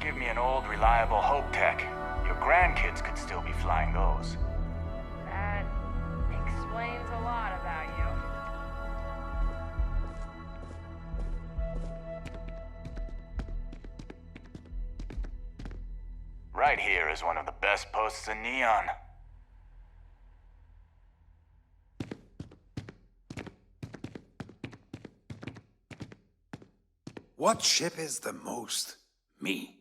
give me an old, reliable Hope Tech. Your grandkids could still be flying those. That explains a lot about you. Right here is one of the best posts in Neon. What ship is the most me?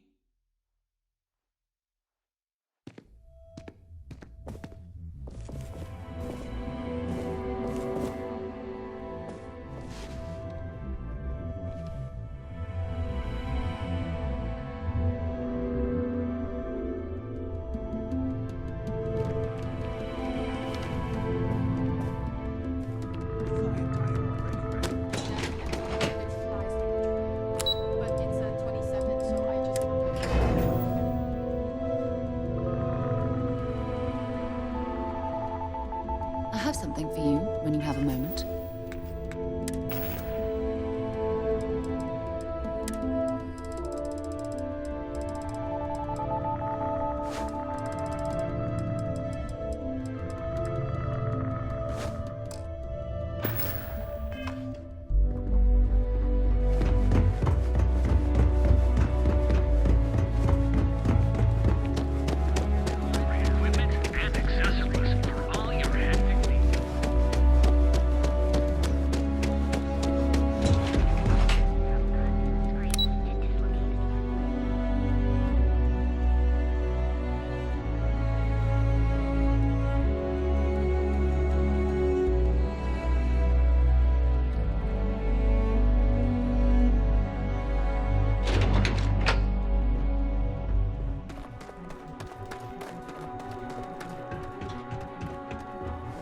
I have something for you when you have a moment.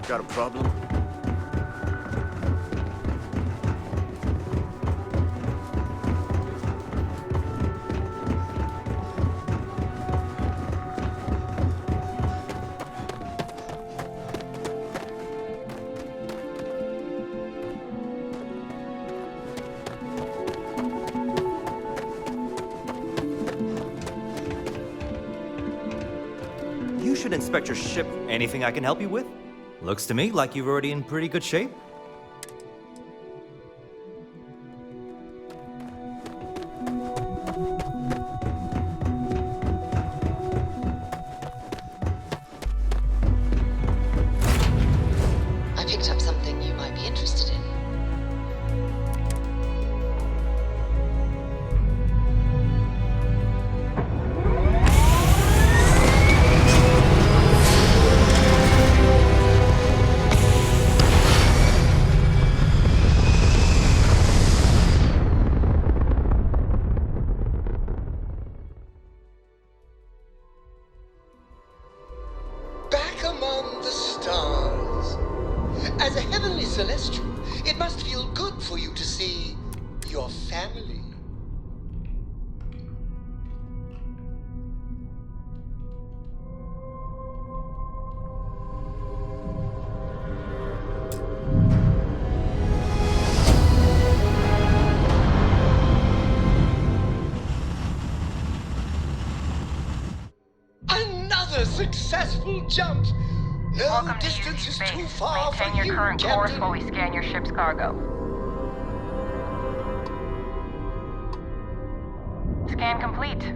Got a problem? You should inspect your ship. Anything I can help you with? Looks to me like you're already in pretty good shape. I picked up something you might be interested in. Back among the stars. As a heavenly celestial, it must feel good for you to see your family. Another successful jump! No Welcome to distance UZ is Space. too far for Maintain your you, current course Captain. while we scan your ship's cargo. Scan complete.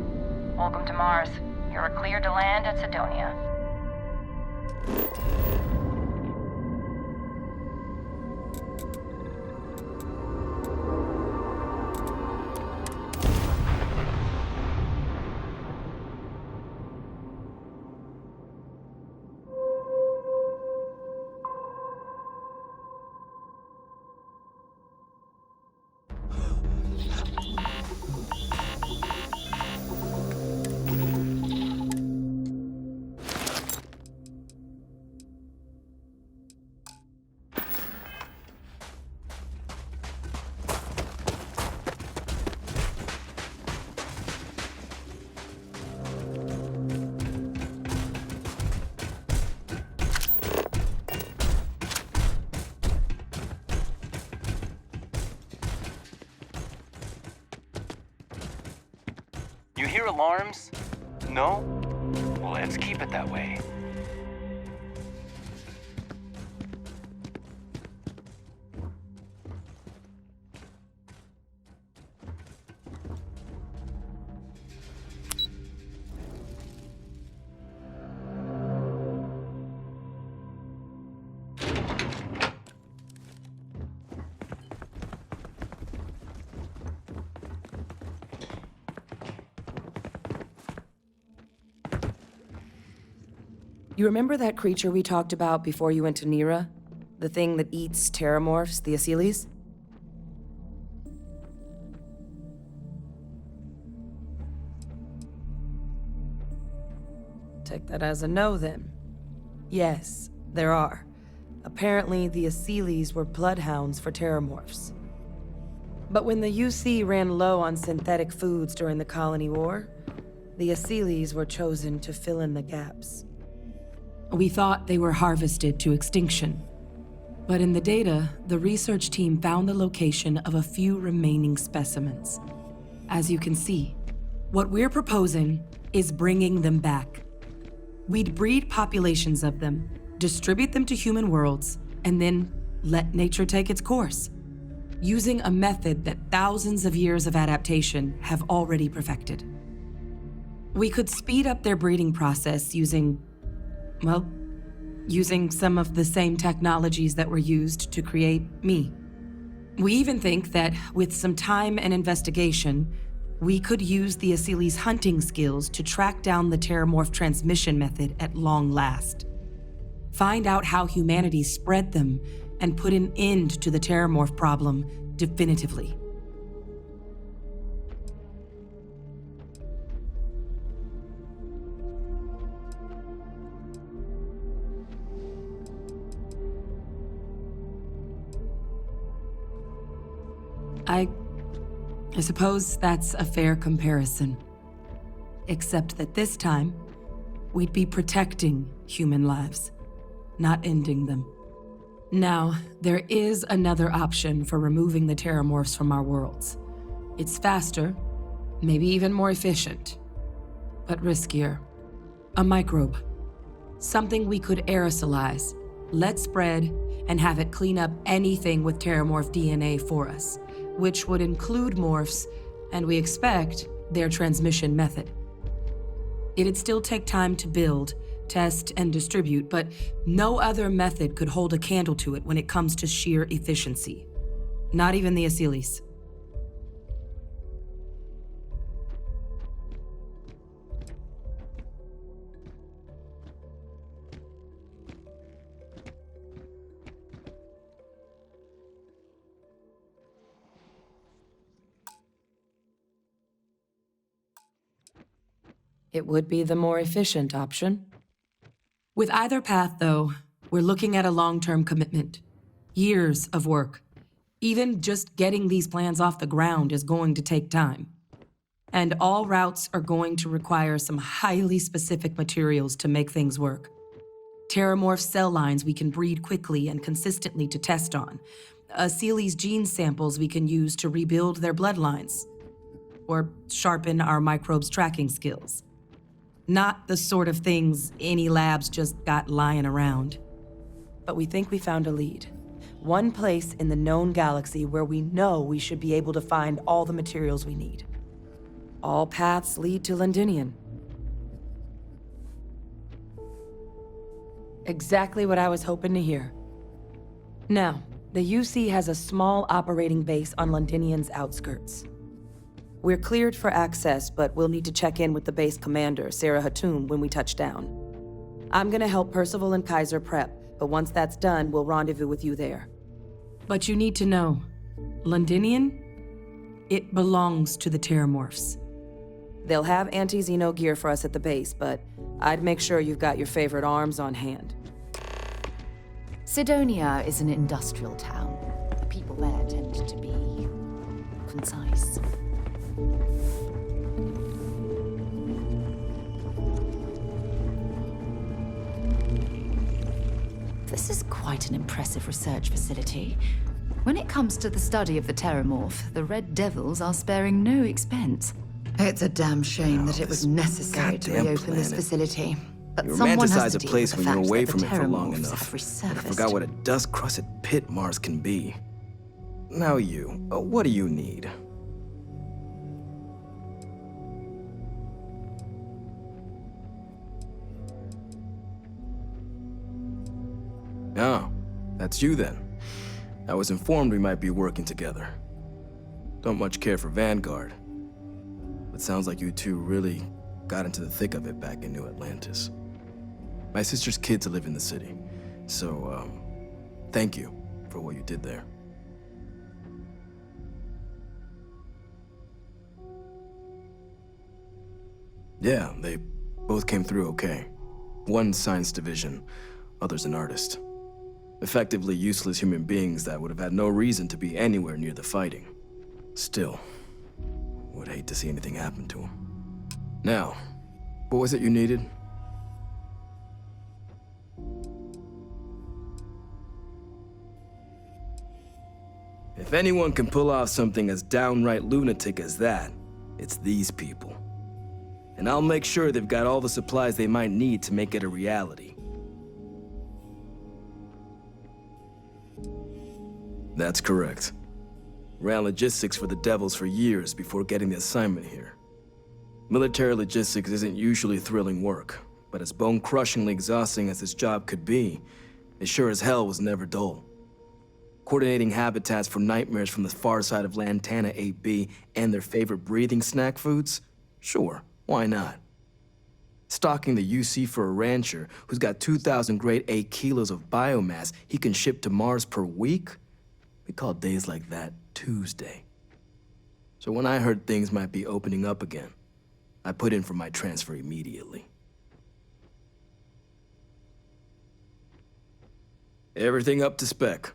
Welcome to Mars. You're cleared to land at Sidonia. You hear alarms? No? Well, let's keep it that way. You remember that creature we talked about before you went to Nira? The thing that eats terramorphs, the Asyles? Take that as a no, then. Yes, there are. Apparently, the Asyles were bloodhounds for terramorphs. But when the UC ran low on synthetic foods during the Colony War, the Asyles were chosen to fill in the gaps. We thought they were harvested to extinction. But in the data, the research team found the location of a few remaining specimens. As you can see, what we're proposing is bringing them back. We'd breed populations of them, distribute them to human worlds, and then let nature take its course, using a method that thousands of years of adaptation have already perfected. We could speed up their breeding process using some of the same technologies that were used to create me. We even think that with some time and investigation, we could use the Asyles' hunting skills to track down the terramorph transmission method at long last. Find out how humanity spread them and put an end to the terramorph problem definitively. I suppose that's a fair comparison. Except that this time, we'd be protecting human lives, not ending them. Now, there is another option for removing the terramorphs from our worlds. It's faster, maybe even more efficient, but riskier. A microbe. Something we could aerosolize, let spread, and have it clean up anything with terramorph DNA for us, which would include morphs, and we expect their transmission method. It'd still take time to build, test, and distribute, but no other method could hold a candle to it when it comes to sheer efficiency. Not even the Asyles. It would be the more efficient option. With either path, though, we're looking at a long-term commitment. Years of work. Even just getting these plans off the ground is going to take time. And all routes are going to require some highly specific materials to make things work. Terramorph cell lines we can breed quickly and consistently to test on. Asyles gene samples we can use to rebuild their bloodlines. Or sharpen our microbes' tracking skills. Not the sort of things any labs just got lying around. But we think we found a lead. One place in the known galaxy where we know we should be able to find all the materials we need. All paths lead to Londinian. Exactly what I was hoping to hear. Now, the UC has a small operating base on Londinian's outskirts. We're cleared for access, but we'll need to check in with the base commander, Sarah Hatum, when we touch down. I'm gonna help Percival and Kaiser prep, but once that's done, we'll rendezvous with you there. But you need to know, Londinian, it belongs to the Terramorphs. They'll have anti-Xeno gear for us at the base, but I'd make sure you've got your favorite arms on hand. Sidonia is an industrial town. The people there tend to be concise. This is quite an impressive research facility. When it comes to the study of the Terramorph, the Red Devils are sparing no expense. It's a damn shame that it was this necessary to goddamn reopen this planet. facility. But You someone has romanticize to a deal place with the when you're fact away that from the it for long Terramorphs enough. have But I resurfaced. forgot what a dust-crusted pit Mars can be. Now you, what do you need? Oh, that's you then. I was informed we might be working together. Don't much care for Vanguard, but sounds like you two really got into the thick of it back in New Atlantis. My sister's kids live in the city, so, thank you for what you did there. Yeah, they both came through okay. One science division, other's an artist. Effectively useless human beings that would have had no reason to be anywhere near the fighting. Still, would hate to see anything happen to them. Now, what was it you needed? If anyone can pull off something as downright lunatic as that, it's these people. And I'll make sure they've got all the supplies they might need to make it a reality. That's correct. Ran logistics for the Devils for years before getting the assignment here. Military logistics isn't usually thrilling work, but as bone-crushingly exhausting as this job could be, it sure as hell was never dull. Coordinating habitats for nightmares from the far side of Lantana 8B and their favorite breathing snack foods? Sure, why not? Stocking the UC for a rancher who's got 2,000 grade A kilos of biomass he can ship to Mars per week? We call days like that Tuesday. So when I heard things might be opening up again, I put in for my transfer immediately. Everything up to spec.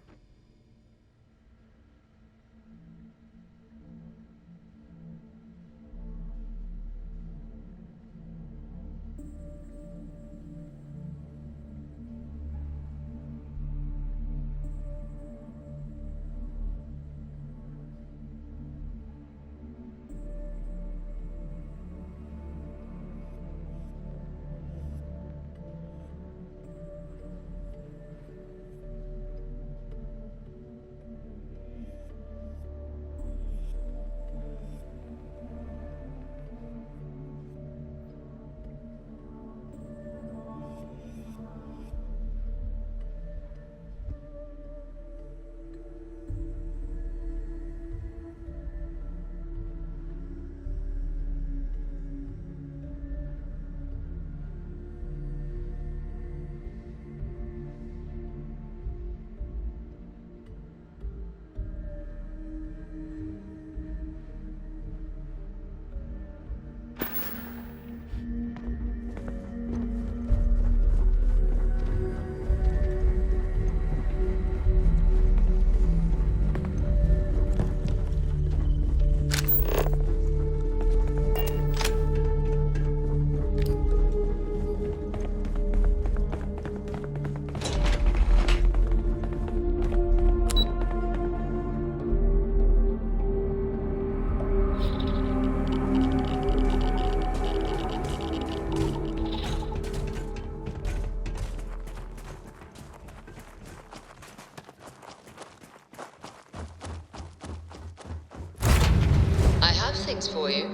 I have things for you.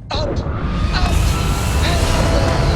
Up! Up! And away!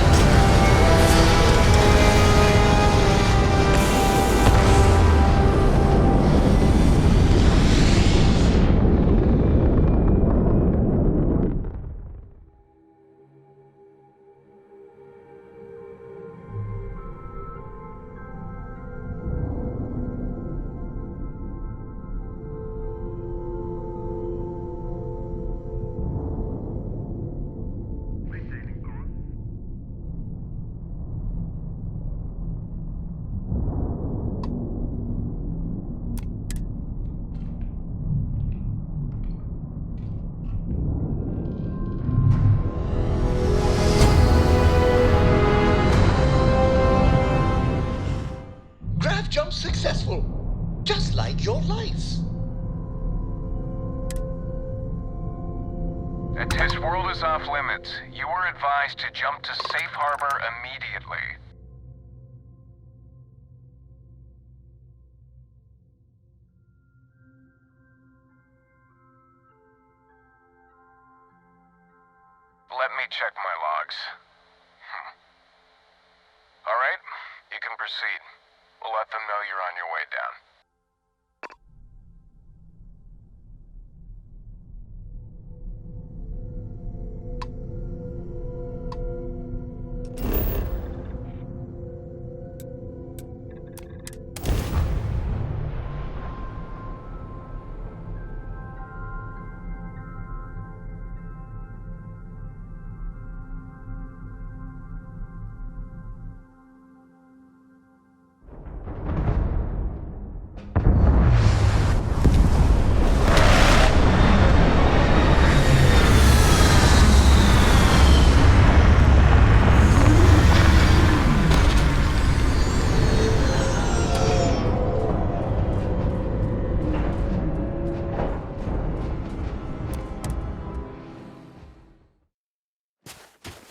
is off limits. You were advised to jump to safe harbor immediately. Let me check my logs. All right, you can proceed. We'll let them know you're on your way down.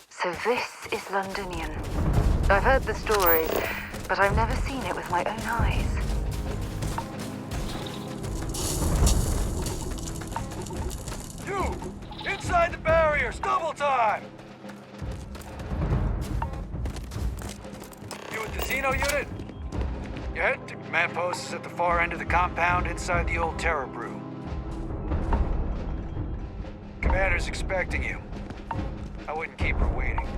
So this is Londonian. I've heard the stories, but I've never seen it with my own eyes. You! Inside the barriers! Double time! You with the Xeno unit? Your head to command post is at the far end of the compound inside the old Terror Brew. Commander's expecting you. I wouldn't keep her waiting.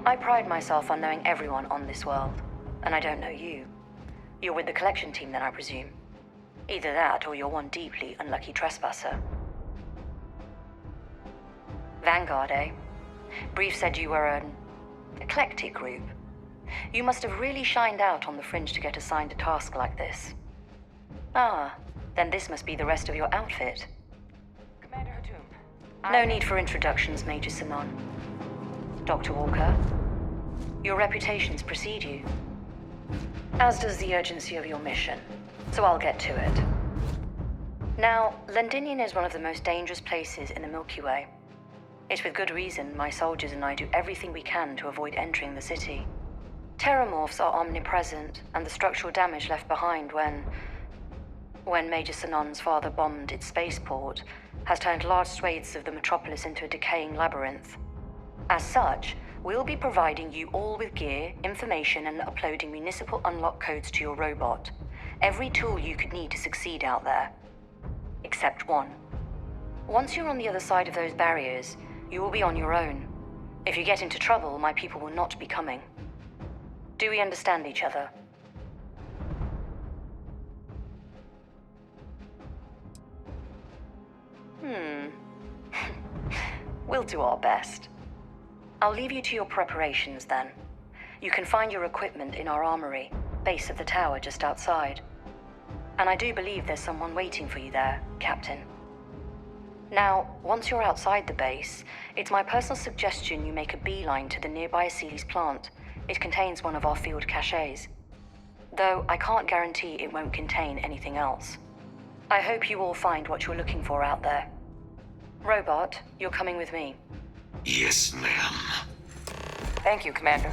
I pride myself on knowing everyone on this world, and I don't know you. You're with the collection team then, I presume. Either that, or you're one deeply unlucky trespasser. Vanguard, eh? Brief said you were an eclectic group. You must have really shined out on the fringe to get assigned a task like this. Ah, then this must be the rest of your outfit. Commander Hatum. No need for introductions, Major Simon. Dr. Walker, your reputations precede you, as does the urgency of your mission, so I'll get to it. Now, Londinian is one of the most dangerous places in the Milky Way. It's with good reason my soldiers and I do everything we can to avoid entering the city. Terramorphs are omnipresent, and the structural damage left behind when Major Sinon's father bombed its spaceport has turned large swathes of the metropolis into a decaying labyrinth. As such, we'll be providing you all with gear, information, and uploading municipal unlock codes to your robot. Every tool you could need to succeed out there. Except one. Once you're on the other side of those barriers, you will be on your own. If you get into trouble, my people will not be coming. Do we understand each other? We'll do our best. I'll leave you to your preparations then. You can find your equipment in our armory, base of the tower just outside. And I do believe there's someone waiting for you there, Captain. Now, once you're outside the base, it's my personal suggestion you make a beeline to the nearby Aceles plant. It contains one of our field caches. Though I can't guarantee it won't contain anything else. I hope you all find what you're looking for out there. Robot, you're coming with me. Yes, ma'am. Thank you, Commander.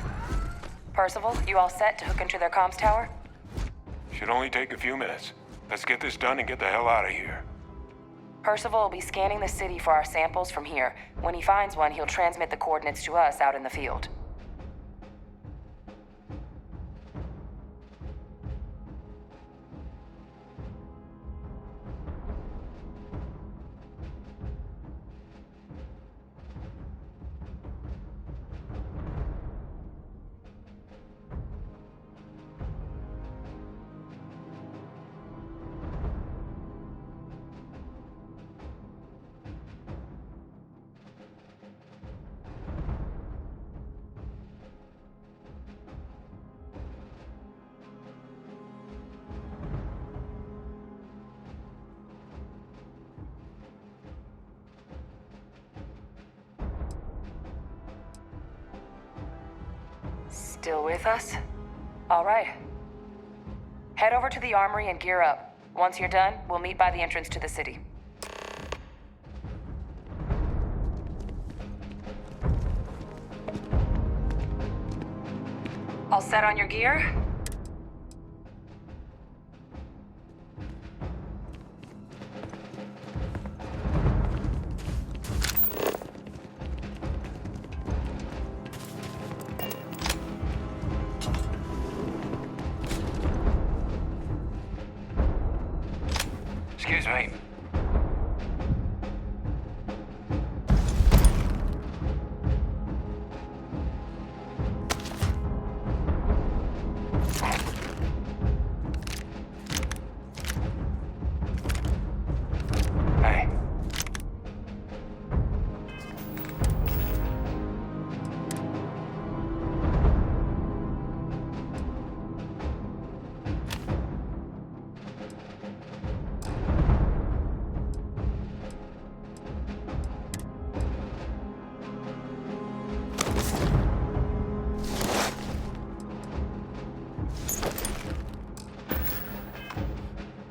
Percival, you all set to hook into their comms tower? Should only take a few minutes. Let's get this done and get the hell out of here. Percival will be scanning the city for our samples from here. When he finds one, he'll transmit the coordinates to us out in the field. Still with us? All right. Head over to the armory and gear up. Once you're done, we'll meet by the entrance to the city. All set on your gear? Excuse me. Hey.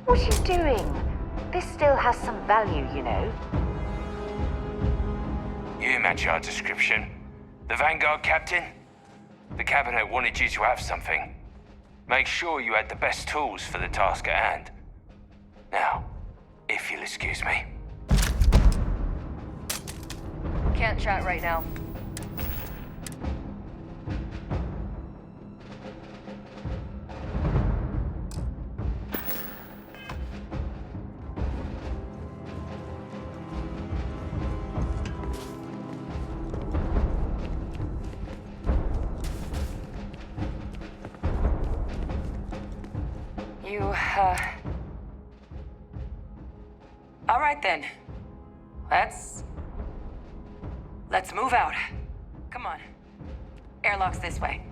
What are you doing? This still has some value, you know. You match our description. The Vanguard captain? The cabinet wanted you to have something. Make sure you had the best tools for the task at hand. Now, if you'll excuse me. Can't chat right now. All right then. Let's move out. Come on. Airlock's this way.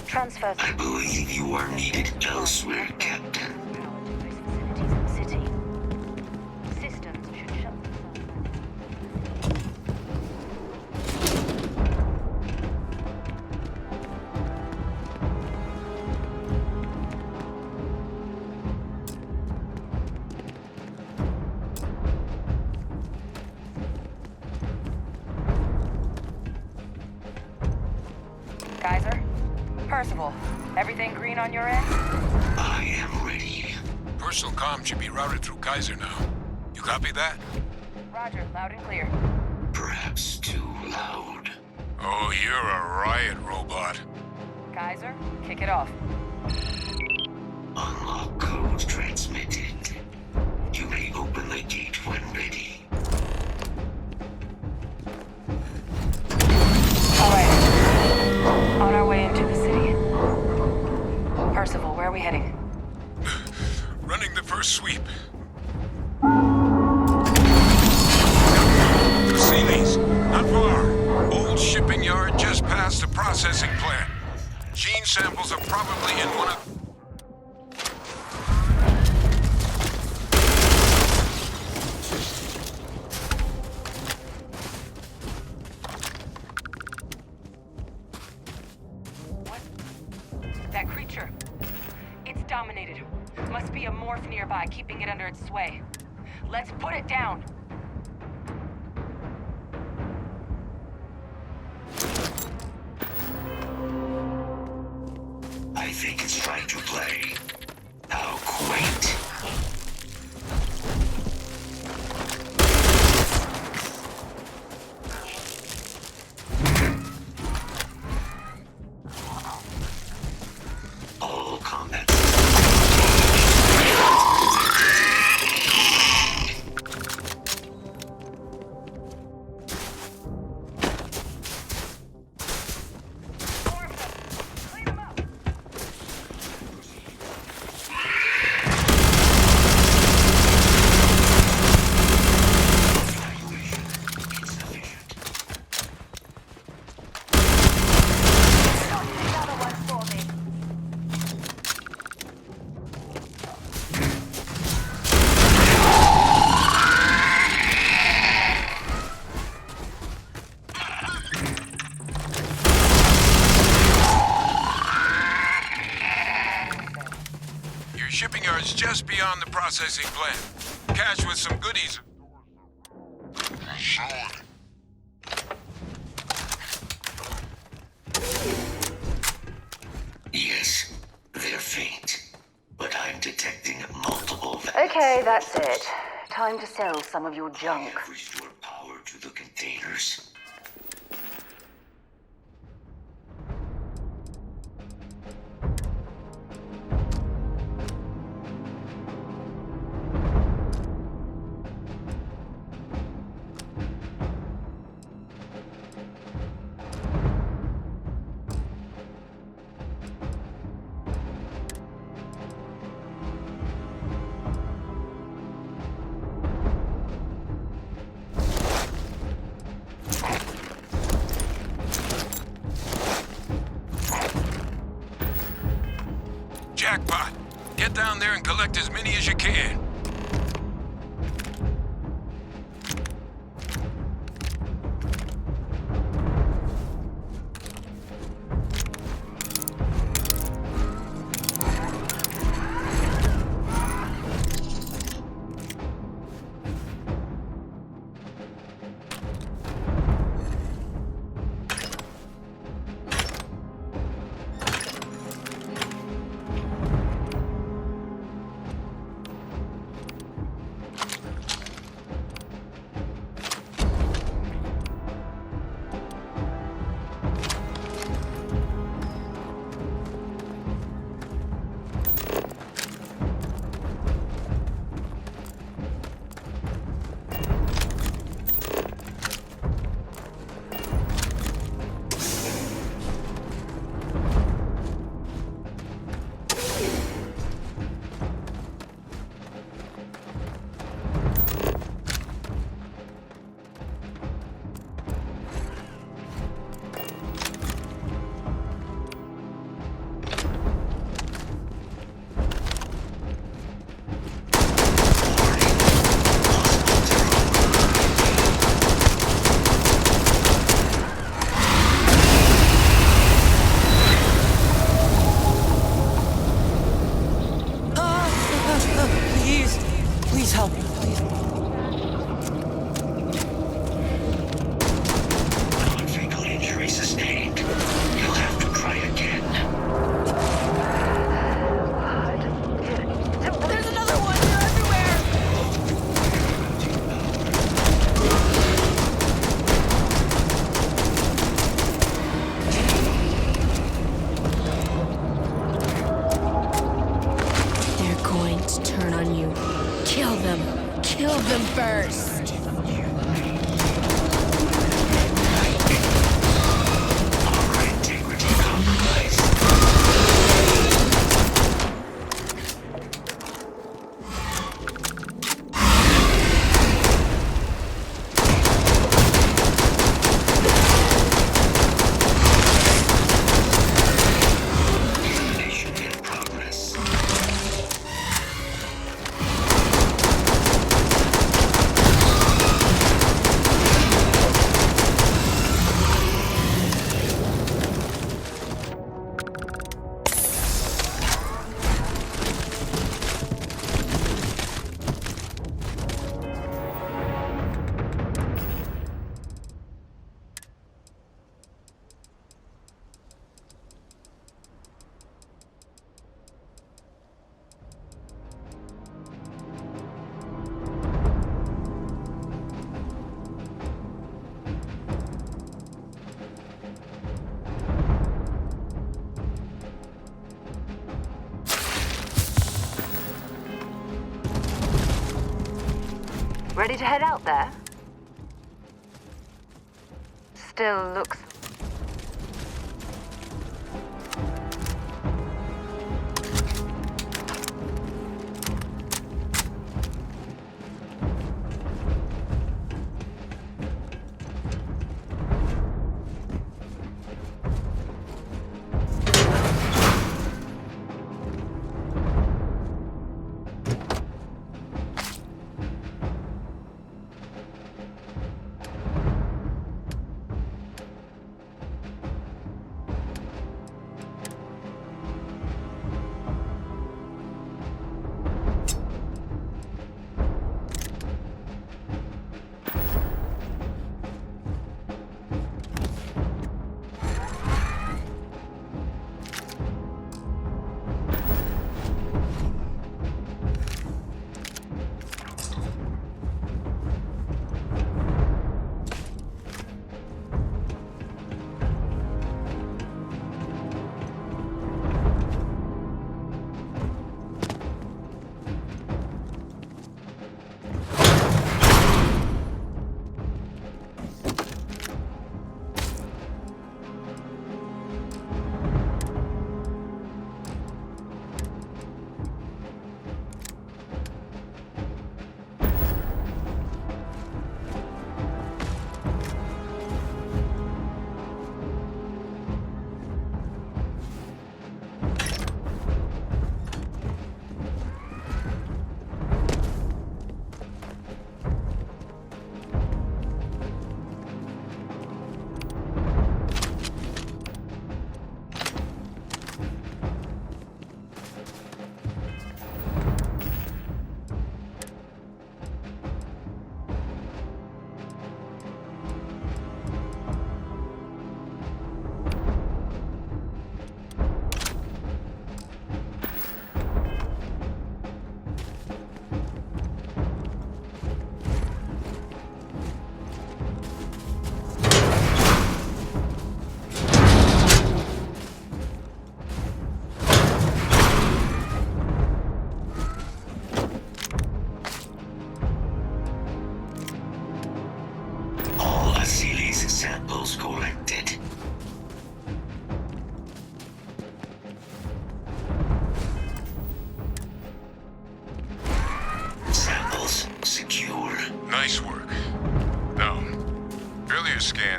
Transfer. I believe you are needed elsewhere, Captain. City. Systems should shut Kaiser? Percival, everything green on your end? I am ready. Personal comm should be routed through Kaiser now. You copy that? Roger, loud and clear. Perhaps too loud. Oh, you're a riot robot. Kaiser, kick it off. Unlock code transmitted. You may open the gate when ready. All right. On our way into the city. Percival, where are we heading? Running the first sweep. The Sealies, not far. Old shipping yard just past the processing plant. Gene samples are probably in one of... That creature. It's dominated. Must be a morph nearby, keeping it under its sway. Let's put it down. I think it's trying to play. How quaint. All combat Clean them up. It's just beyond the processing plant. Cache with some goodies. Yes, they're faint, but I'm detecting multiple Okay, that's it. Time to sell some of your junk. I have restored power to the containers. Jackpot! Get down there and collect as many as you can. Please help me, please. Non-fatal injury sustained. You'll have to try again. There's another one! They're everywhere! They're going to turn on you. Kill them. Kill them first. Our integrity compromised. Elimination in progress. Ready to head out there? Still looks...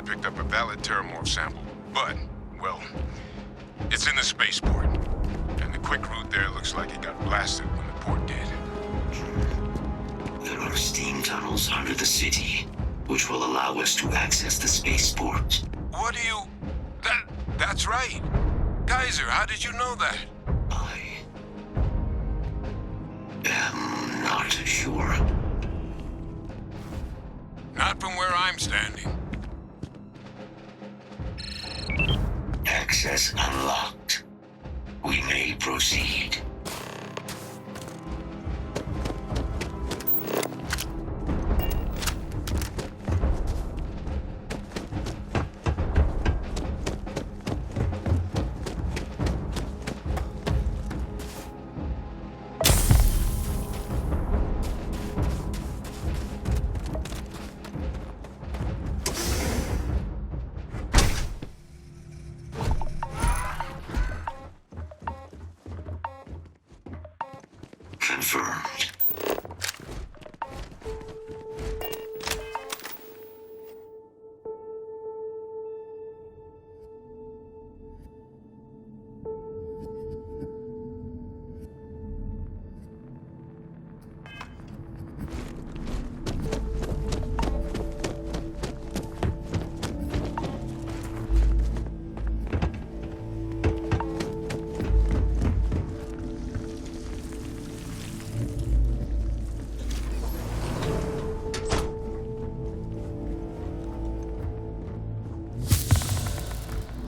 picked up a valid Terramorph sample, but, well, it's in the spaceport. And the quick route there looks like it got blasted when the port did. There are steam tunnels under the city, which will allow us to access the spaceport. What do you... That's right. Kaiser, how did you know that? I am not sure. Not from where I'm standing. Access unlocked. We may proceed. Confirmed.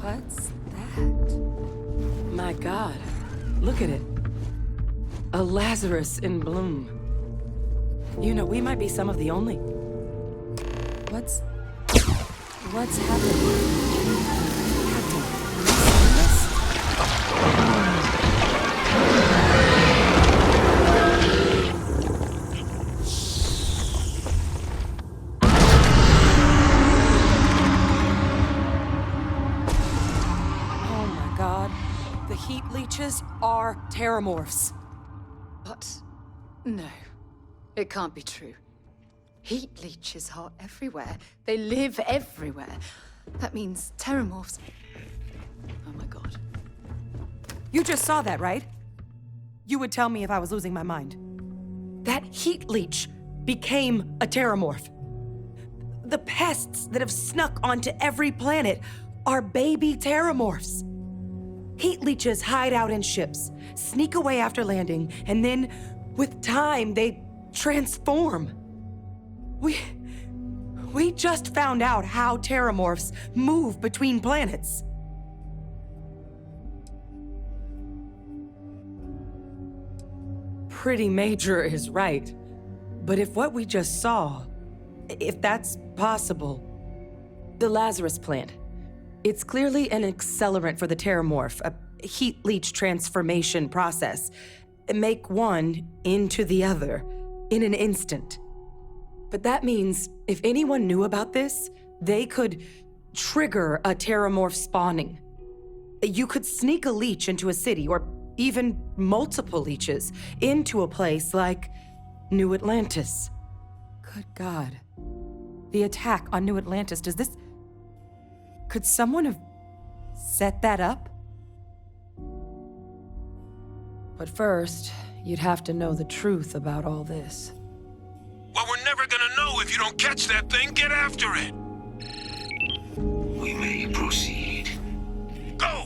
What's that? My God, look at it. A Lazarus in bloom. You know, we might be some of the only... What's happening? Captain, the heat leeches are Terramorphs. What? No. It can't be true. Heat leeches are everywhere. They live everywhere. That means Terramorphs... Oh my God. You just saw that, right? You would tell me if I was losing my mind. That heat leech became a Terramorph. The pests that have snuck onto every planet are baby Terramorphs. Heat leeches hide out in ships, sneak away after landing, and then, with time, they transform. We just found out how Terramorphs move between planets. Pretty Major is right. But if what we just saw, if that's possible, the Lazarus plant, it's clearly an accelerant for the Terramorph, a heat leech transformation process. Make one into the other in an instant. But that means if anyone knew about this, they could trigger a Terramorph spawning. You could sneak a leech into a city, or even multiple leeches, into a place like New Atlantis. Good God. The attack on New Atlantis, could someone have set that up? But first, you'd have to know the truth about all this. Well, we're never gonna know if you don't catch that thing. Get after it. We may proceed. Go!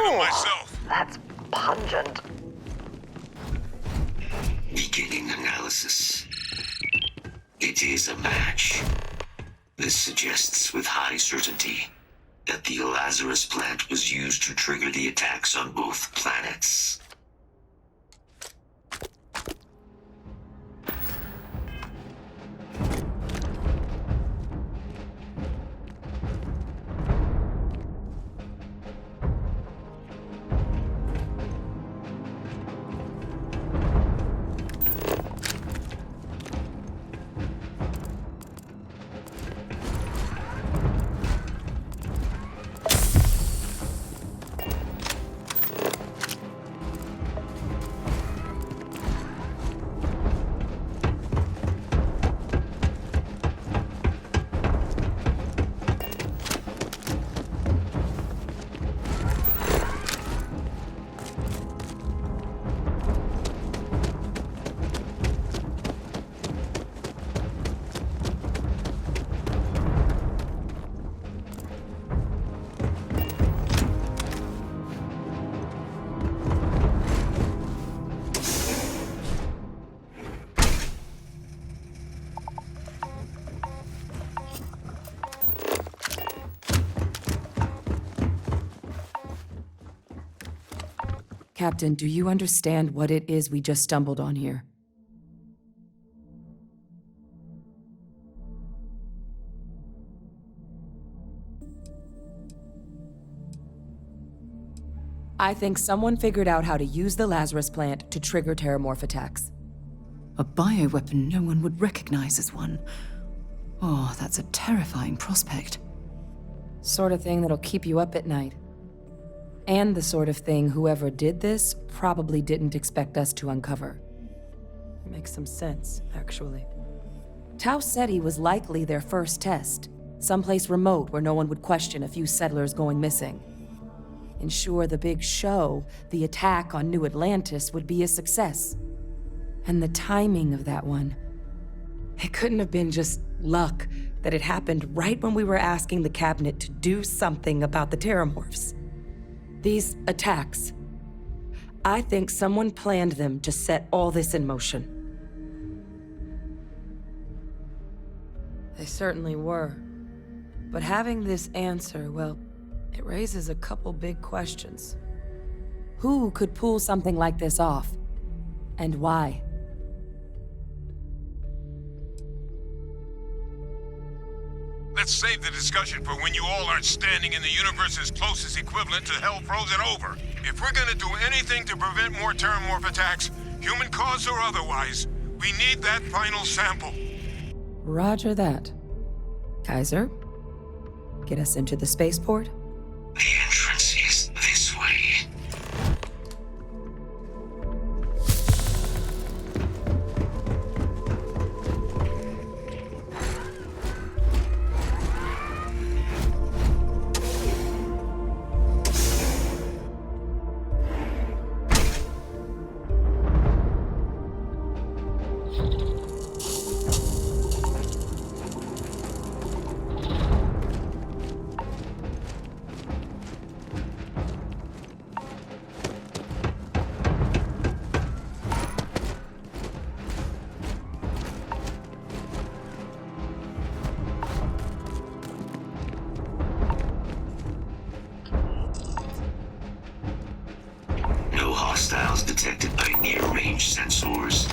them myself. That's pungent. Beginning analysis. It is a match. This suggests with high certainty that the Lazarus plant was used to trigger the attacks on both planets. Captain, do you understand what it is we just stumbled on here? I think someone figured out how to use the Lazarus plant to trigger terramorph attacks. A bioweapon no one would recognize as one. Oh, that's a terrifying prospect. Sort of thing that'll keep you up at night. And the sort of thing whoever did this probably didn't expect us to uncover. Makes some sense, actually. Tau Ceti was likely their first test, someplace remote where no one would question a few settlers going missing. Ensure the big show, the attack on New Atlantis, would be a success. And the timing of that one. It couldn't have been just luck that it happened right when we were asking the cabinet to do something about the terramorphs. These attacks, I think someone planned them to set all this in motion. They certainly were. But having this answer, well, it raises a couple big questions. Who could pull something like this off? And why? Let's save the discussion for when you all aren't standing in the universe's closest equivalent to hell frozen over. If we're gonna do anything to prevent more terramorph attacks, human cause or otherwise, we need that final sample. Roger that. Kaiser, get us into the spaceport? The entrance is this way. Hostiles detected by near-range sensors.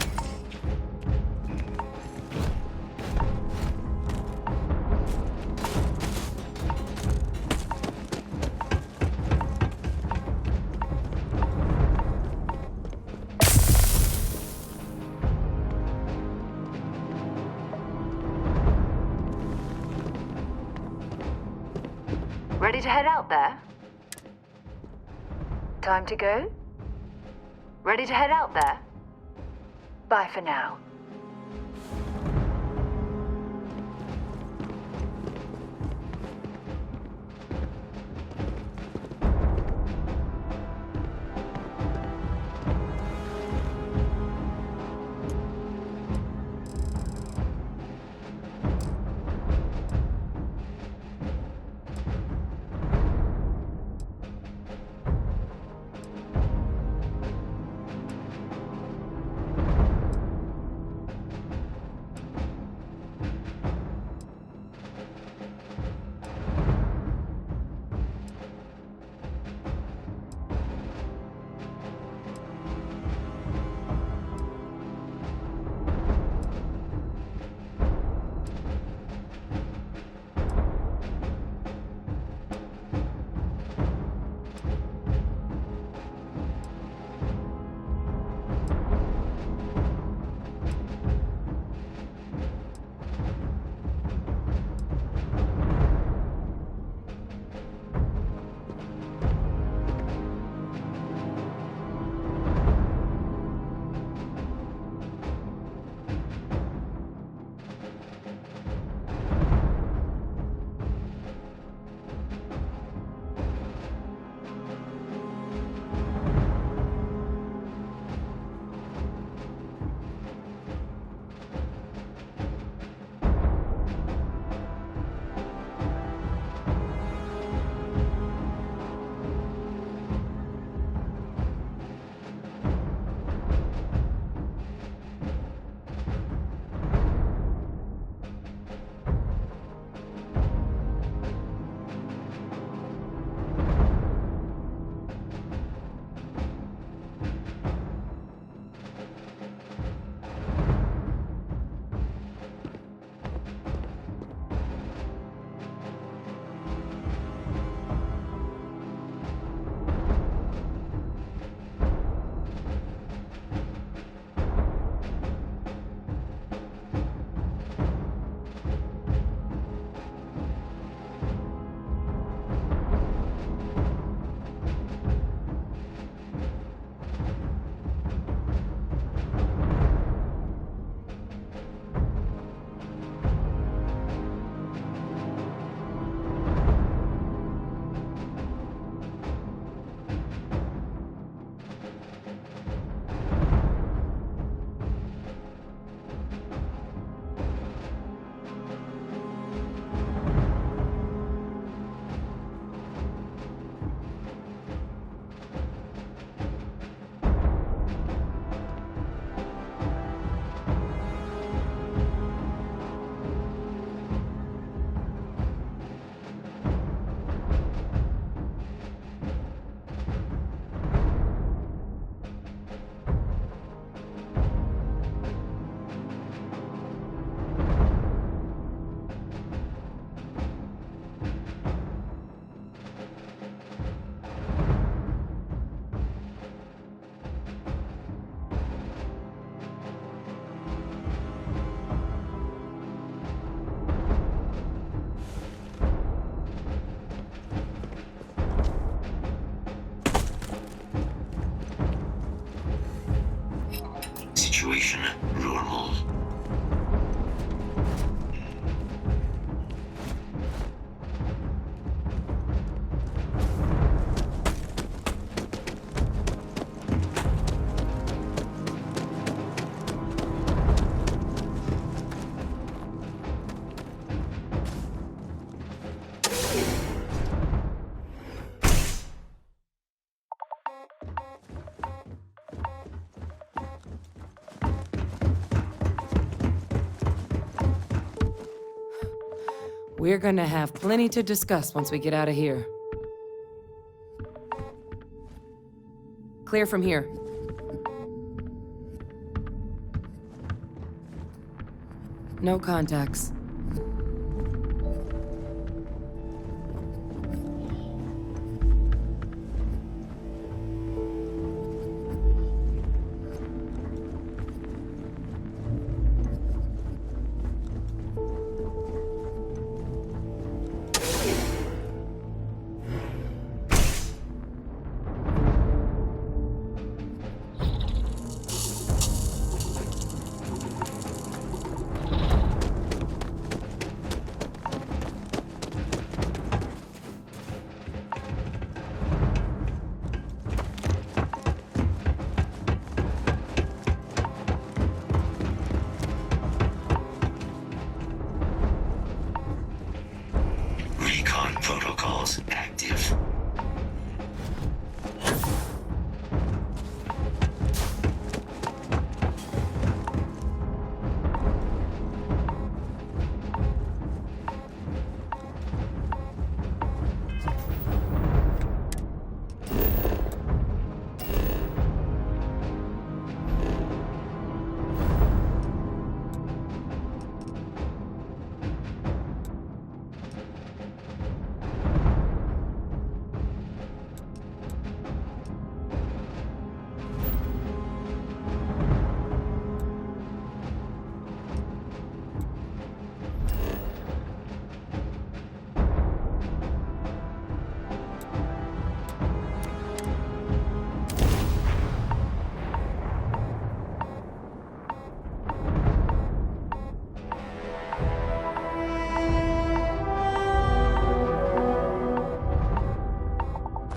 Ready to head out there? Time to go? Ready to head out there? Bye for now. situation normal? We're gonna have plenty to discuss once we get out of here. Clear from here. No contacts. Recon protocols active.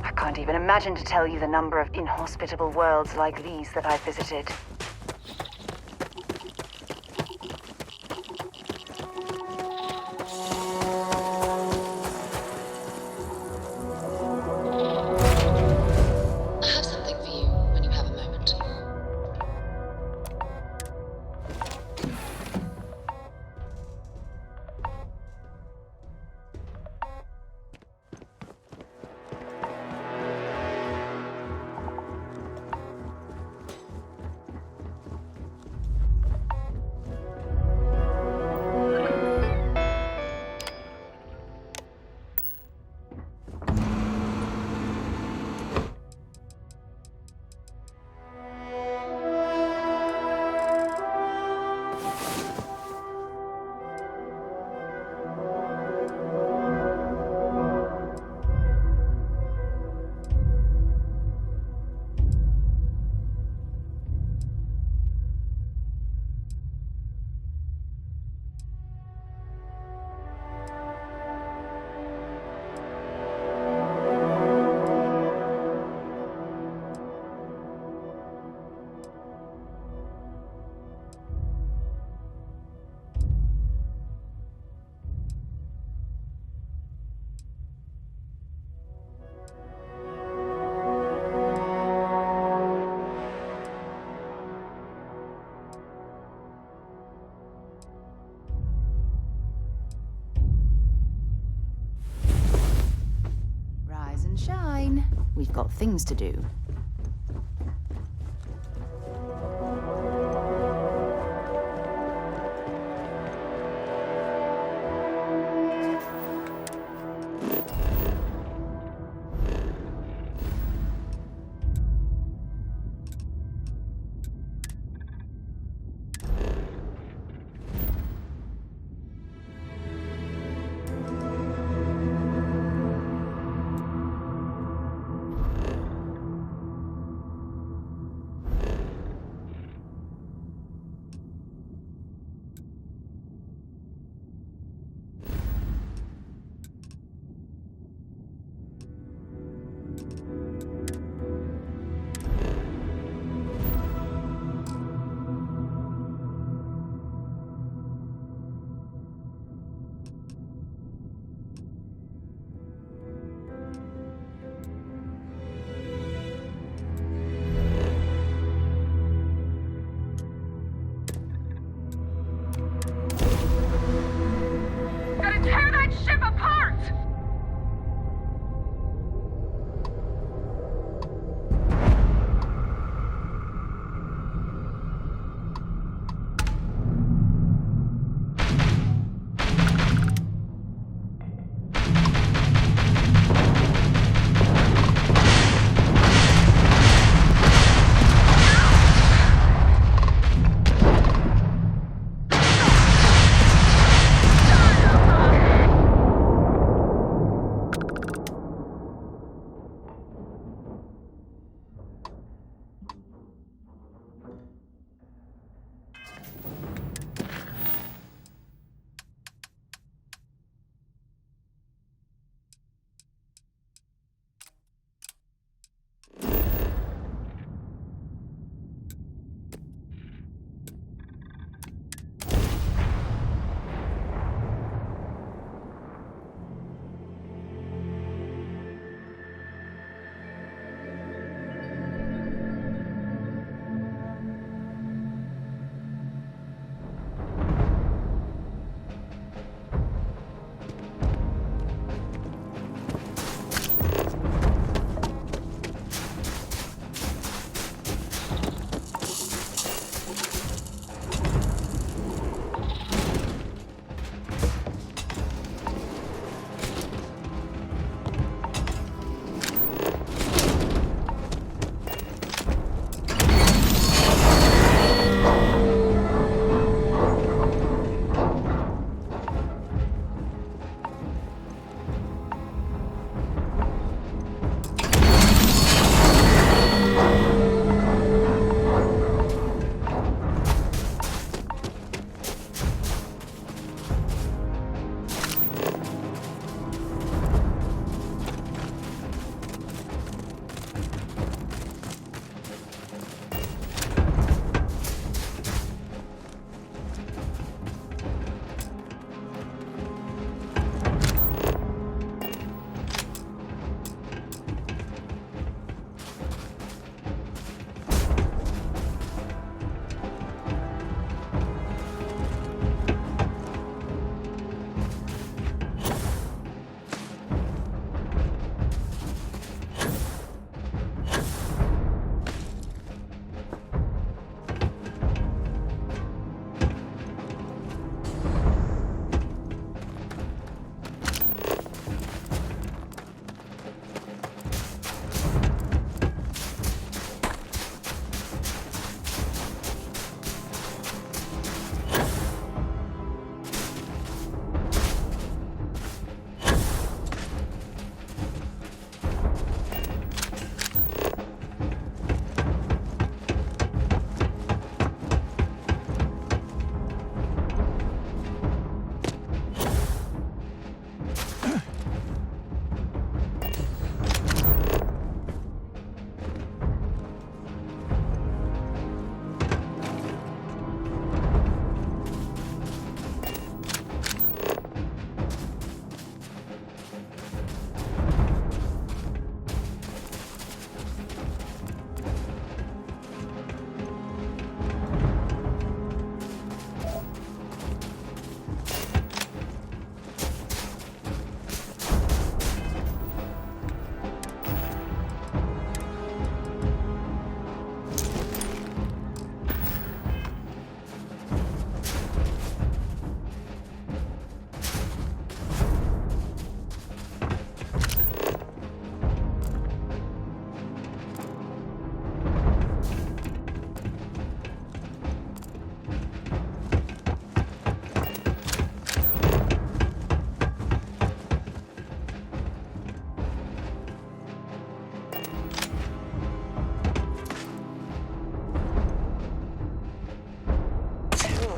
I can't even imagine to tell you the number of inhospitable worlds like these that I've visited. I have something for you when you have a moment. Rise and shine. We've got things to do.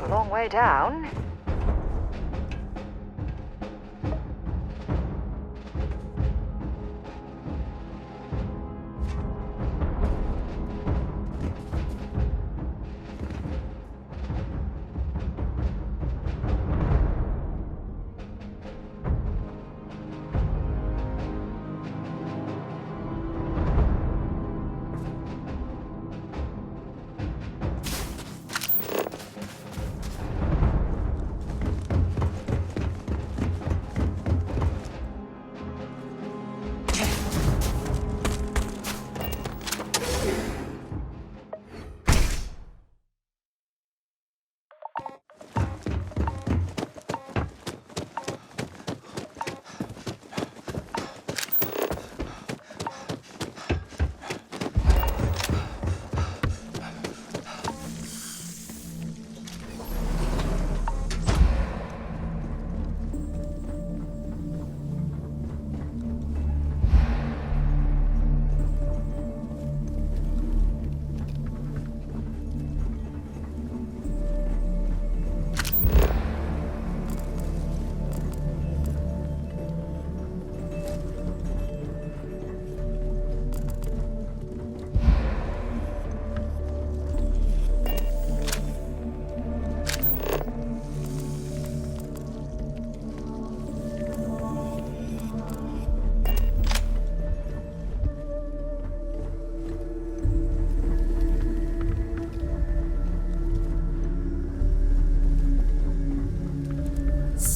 long way down.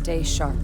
Stay sharp.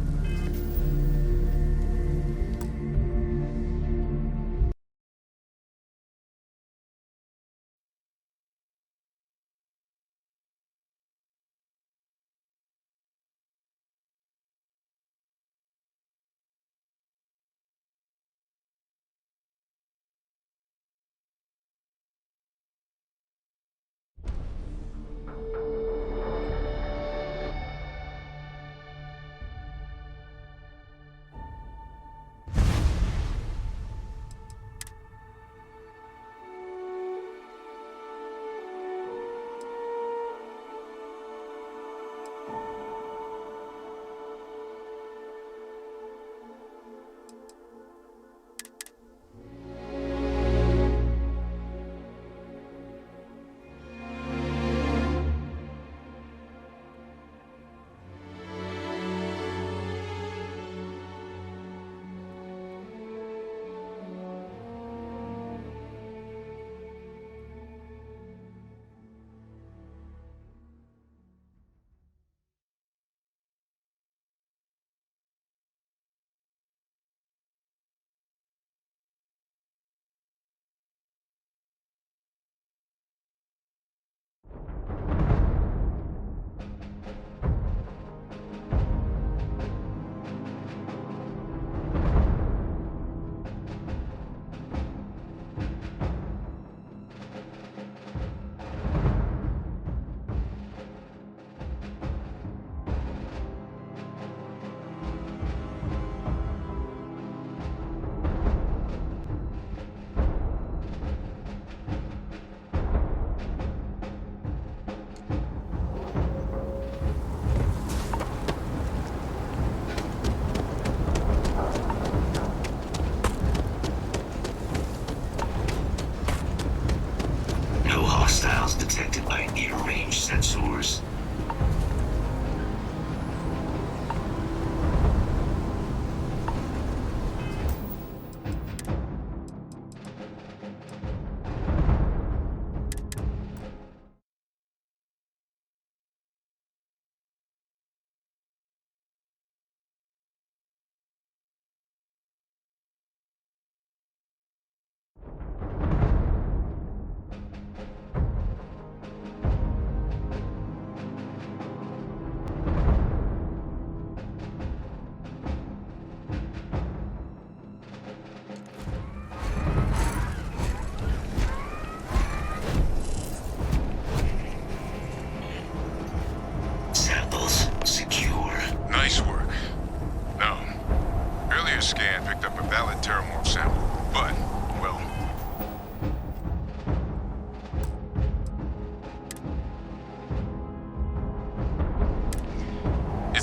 No hostiles detected by near-range sensors.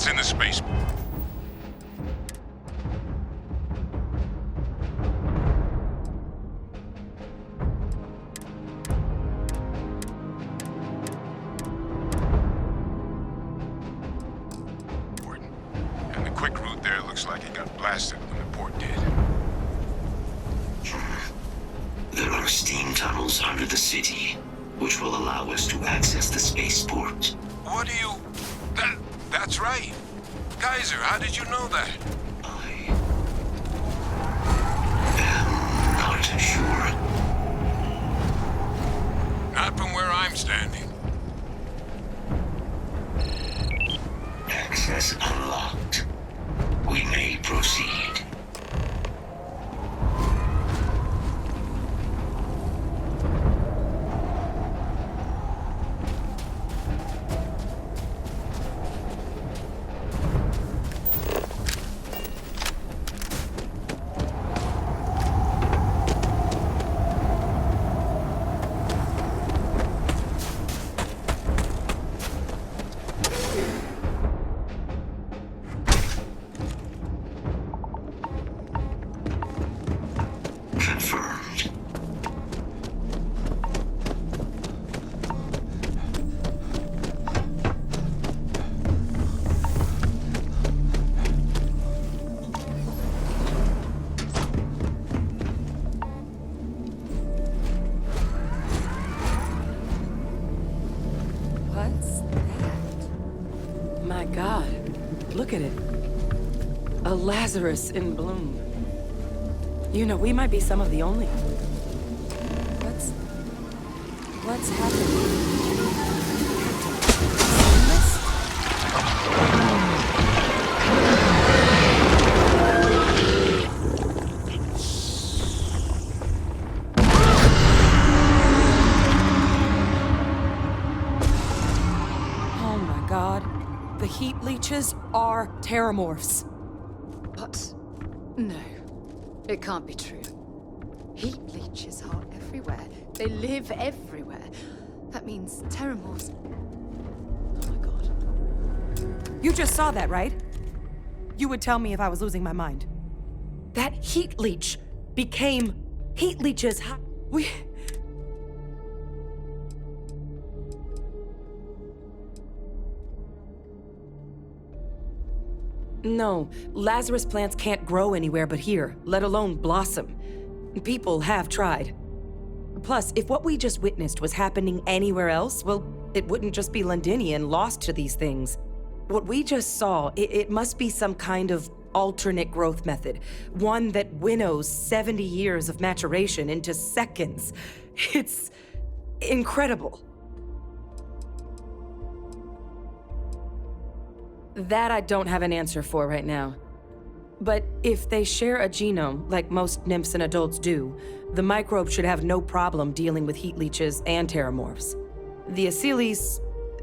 It's in the space. And the quick route there looks like it got blasted when the port did. There are steam tunnels under the city, which will allow us to access the spaceport. What do you... That's right. Kaiser, how did you know that? I am not sure. Not from where I'm standing. Access unlocked. We may proceed. Confirmed. What's that? My God, look at it. A Lazarus in bloom. You know, we might be some of the only. What's happening? Oh my God. The heat leeches are terramorphs. But no, it can't be true. Heat leeches are everywhere. They live everywhere. That means terramorphs. Oh my God. You just saw that, right? You would tell me if I was losing my mind. That heat leech became heat leeches. We... No, Lazarus plants can't grow anywhere but here, let alone blossom. People have tried. Plus, if what we just witnessed was happening anywhere else, well, it wouldn't just be Londinian lost to these things. What we just saw, it must be some kind of alternate growth method. One that winnows 70 years of maturation into seconds. It's incredible. That I don't have an answer for right now. But if they share a genome, like most nymphs and adults do, the microbe should have no problem dealing with heat leeches and terramorphs. The Asylees,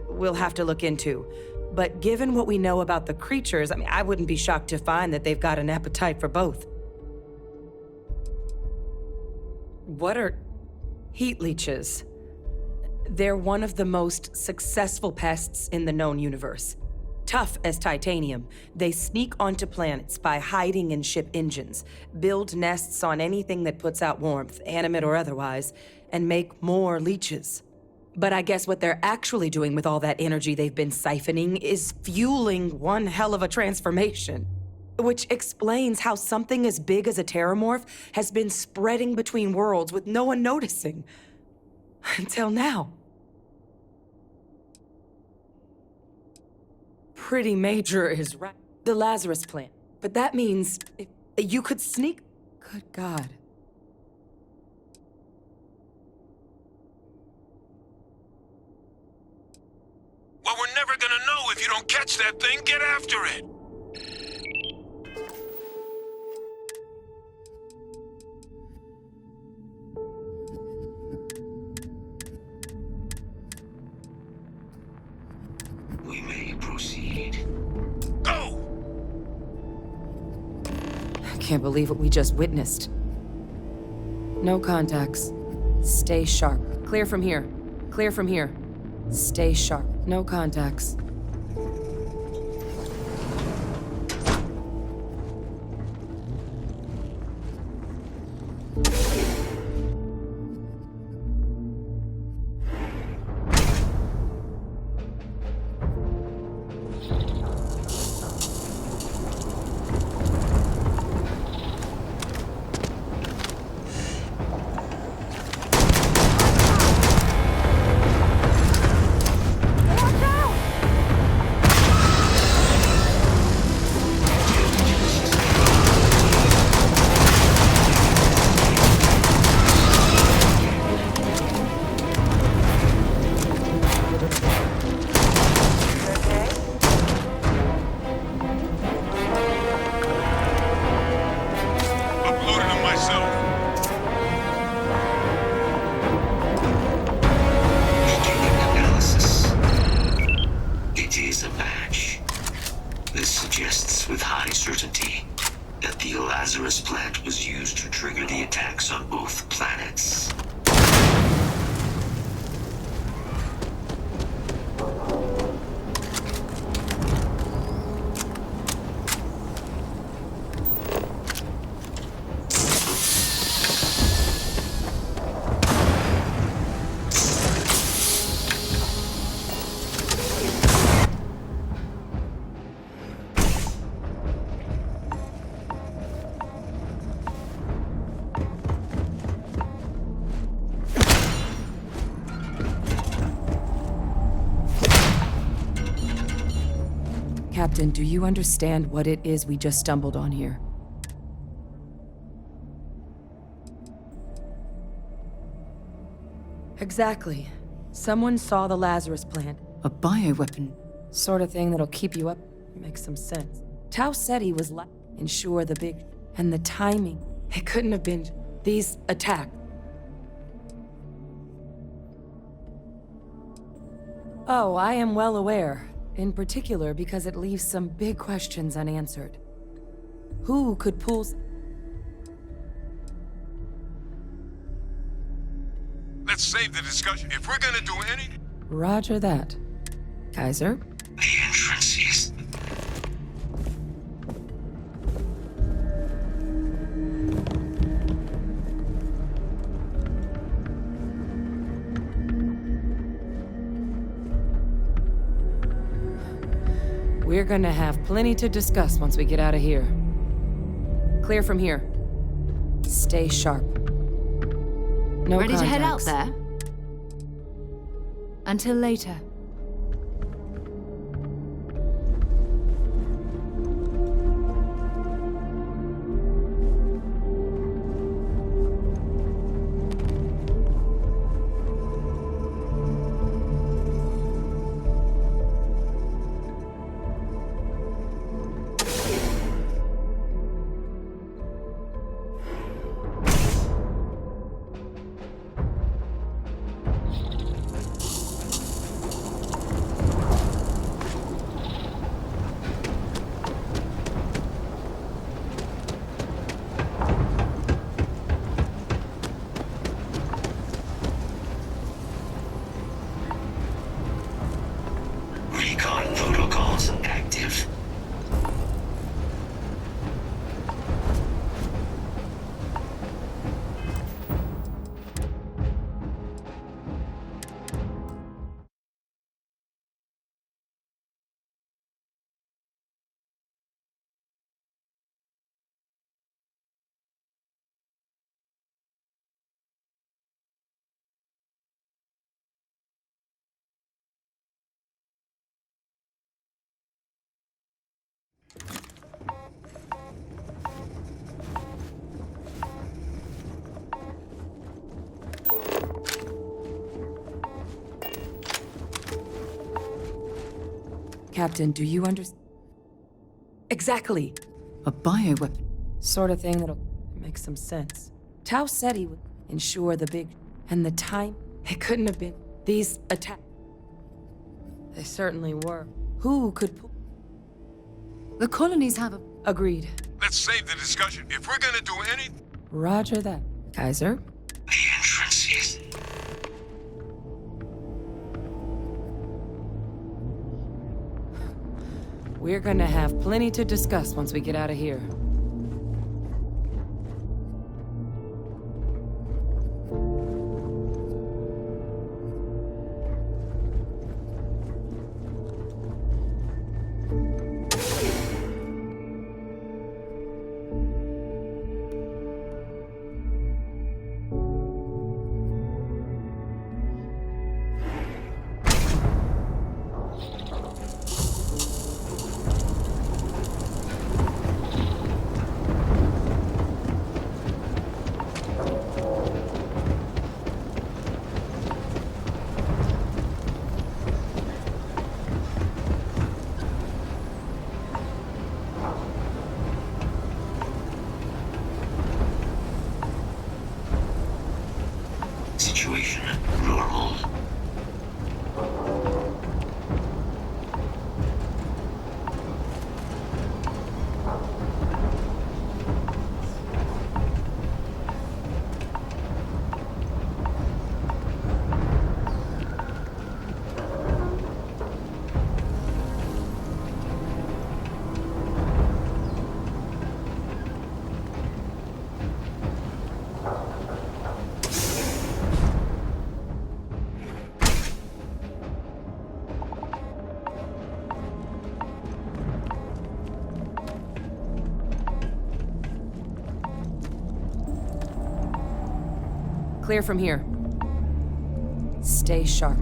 we'll have to look into. But given what we know about the creatures, I wouldn't be shocked to find that they've got an appetite for both. What are heat leeches? They're one of the most successful pests in the known universe. Tough as titanium, they sneak onto planets by hiding in ship engines, build nests on anything that puts out warmth, animate or otherwise, and make more leeches. But I guess what they're actually doing with all that energy they've been siphoning is fueling one hell of a transformation. Which explains how something as big as a terramorph has been spreading between worlds with no one noticing. Until now. Pretty major is right. The Lazarus plant. But that means you could sneak... Good God. Well, we're never gonna know if you don't catch that thing. Get after it! We may proceed. Go! I can't believe what we just witnessed. No contacts. Stay sharp. Clear from here. Clear from here. Stay sharp. No contacts. Captain, do you understand what it is we just stumbled on here? Exactly. Someone saw the Lazarus plant. A bioweapon. Sort of thing that'll keep you up. Makes some sense. Tau said he was ensure the big... And the timing. It couldn't have been these attacks. Oh, I am well aware. In particular because it leaves some big questions unanswered. Who could pull... Let's save the discussion. If we're gonna do any... Roger that. Kaiser? The entrance is... We're gonna have plenty to discuss once we get out of here. Clear from here. Stay sharp. No Ready to head out contacts. there? Until later. Recon protocols active. Captain, do you understand? Exactly. A bioweapon. Sort of thing that'll make some sense. Tau said he would ensure the big... And the time... It couldn't have been these attacks. They certainly were. Who could pull... The colonies have a... Agreed. Let's save the discussion. If we're gonna do any... Roger that. Kaiser? The entrance is... We're gonna have plenty to discuss once we get out of here. Situation normal. Clear from here. Stay sharp.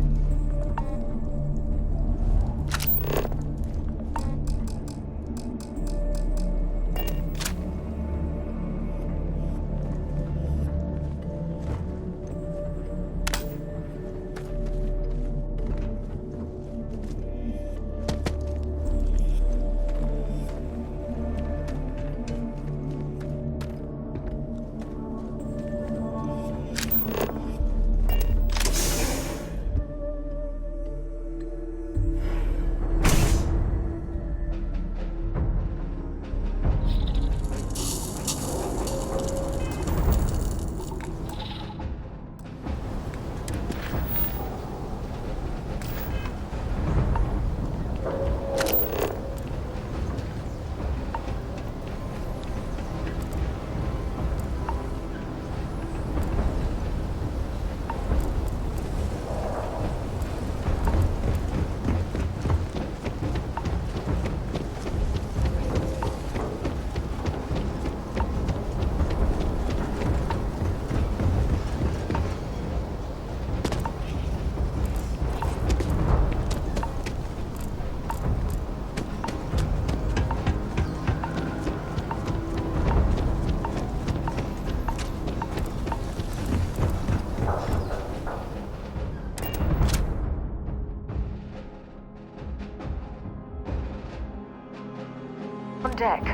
deck.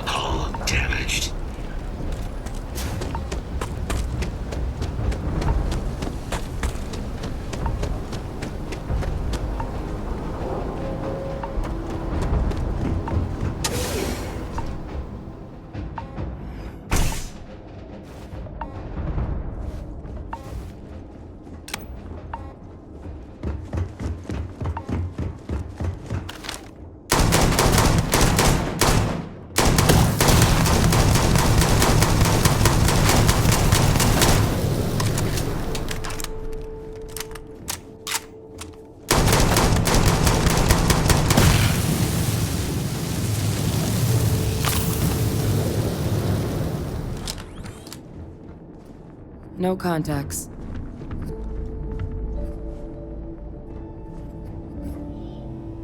Hull damaged. No contacts.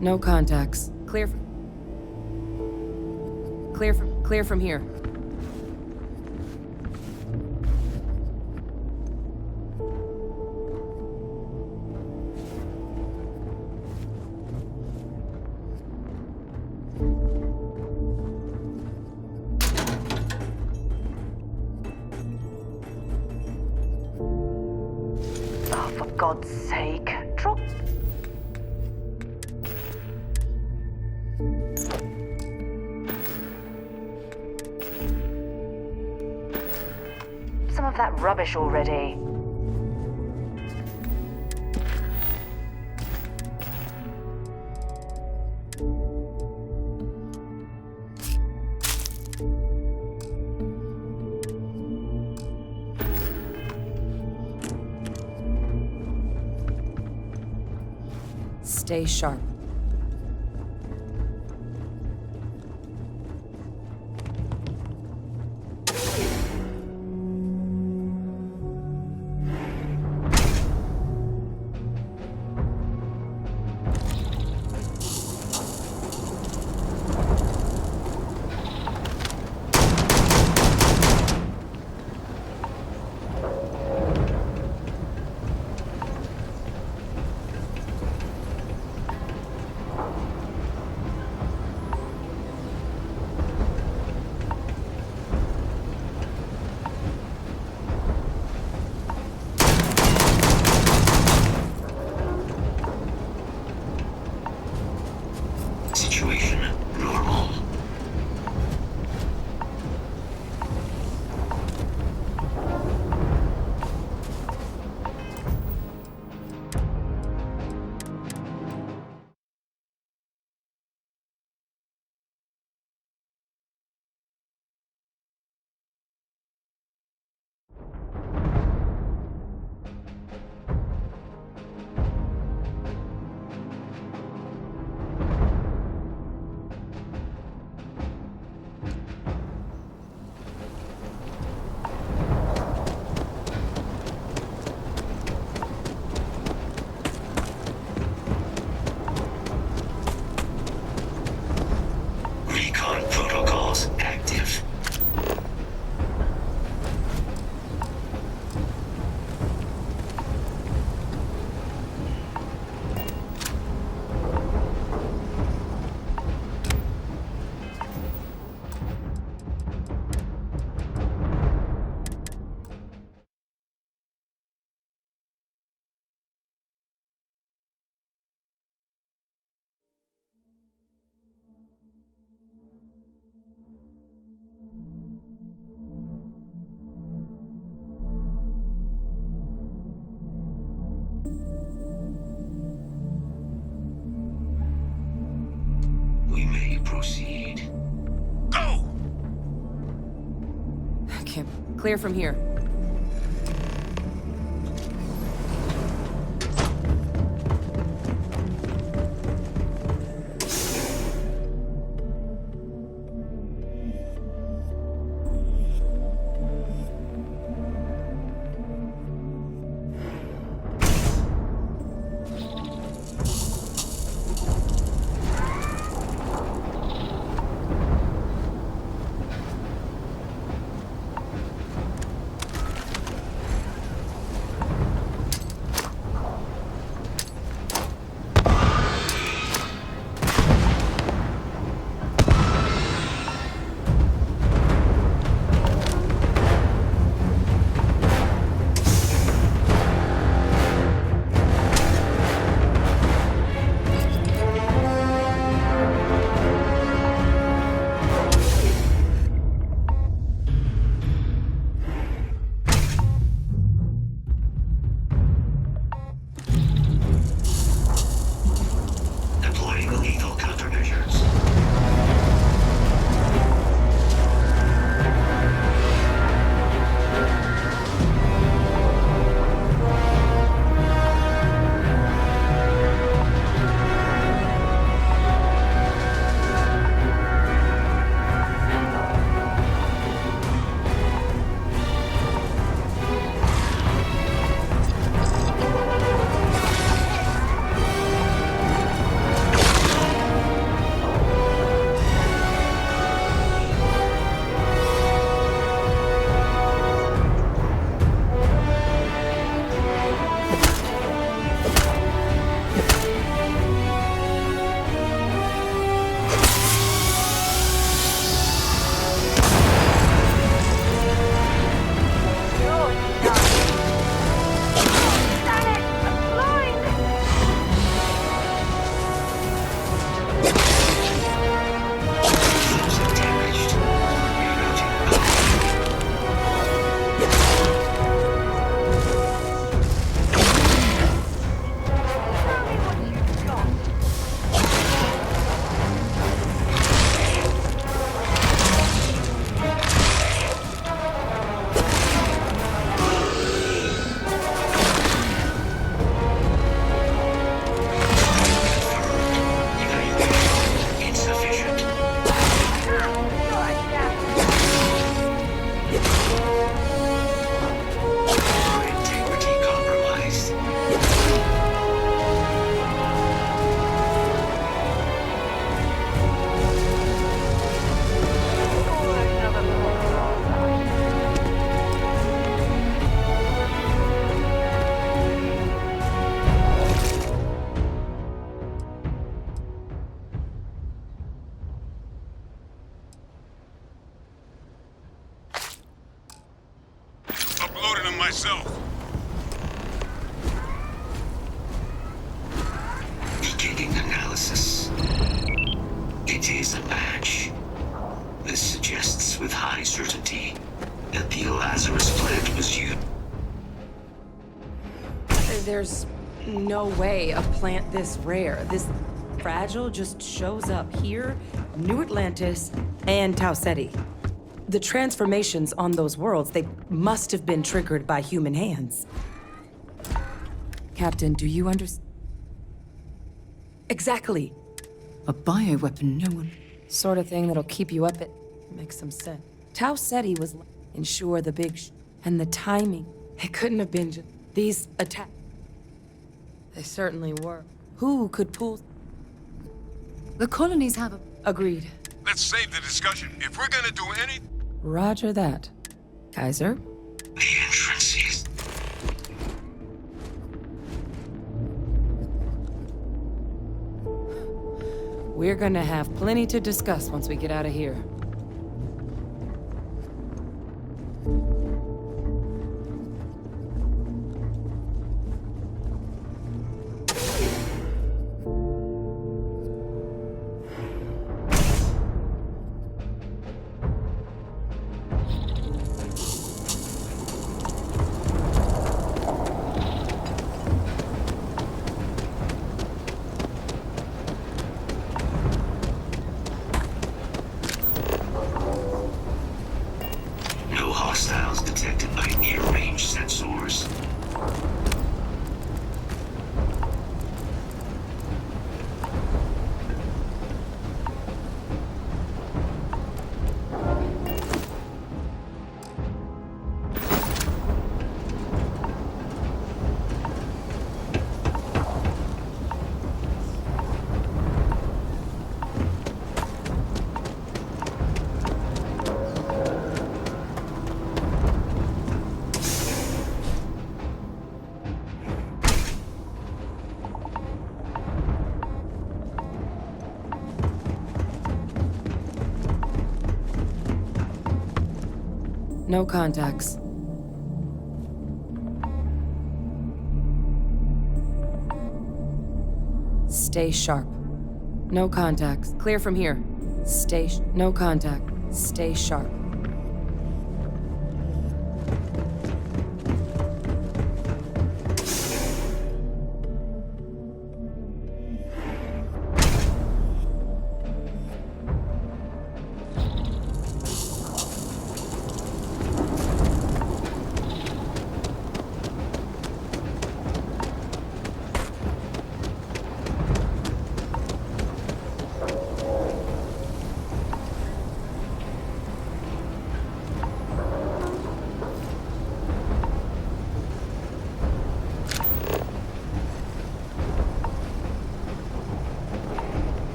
No contacts. Clear from here. Oh, for God's sake. Drop. Some of that rubbish already. Stay sharp. You may proceed. Go! Okay, clear from here. Deploying lethal countermeasures. Uploading them myself. Beginning analysis. It is a match. This suggests with high certainty that the Lazarus plant was used. There's no way a plant this rare, this fragile, just shows up here, New Atlantis, and Tau Ceti. The transformations on those worlds, they must have been triggered by human hands. Captain, do you understand? Exactly. A bioweapon no one... Sort of thing that'll keep you up at... Makes some sense. Tau Ceti was... Ensure the big and the timing. It couldn't have been just... These attacks... They certainly were. Who could pull... The colonies have a... Agreed. Let's save the discussion. If we're gonna do any... Roger that. Kaiser? The entrance is... We're gonna have plenty to discuss once we get out of here. No contacts. Stay sharp. No contacts. Clear from here. No contact. Stay sharp.